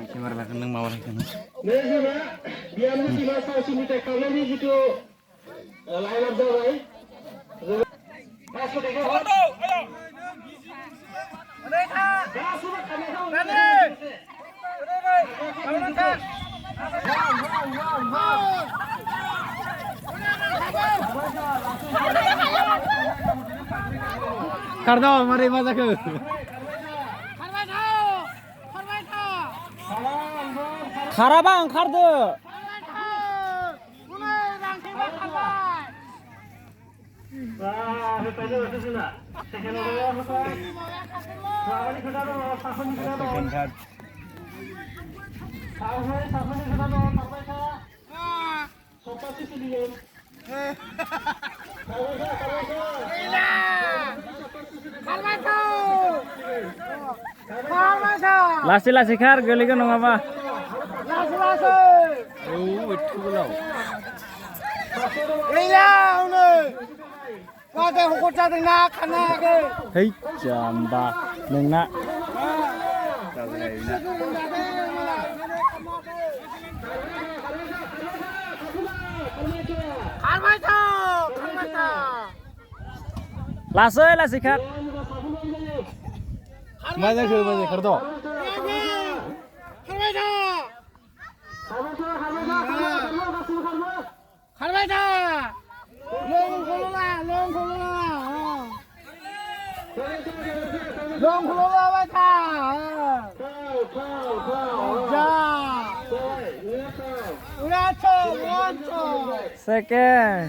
Kamera lah kenang mau lagi kan. Nezuna, dia mesti masuk sini teh kalau ni gitu. Lain apa lagi? Masuk deh. Ayo. Mereka. Masuk kamera. Nani. Mereka. Kardo, mari masa ke. Khara bang, khardo. Lasi khar geli kan apa? Itu belau. Iya, ini. Pakai hukum cari nak, nak ke? Hei, jamba, nengnak. Tahu ni nak. Lasi khar. Mana ke mana kardo? Second.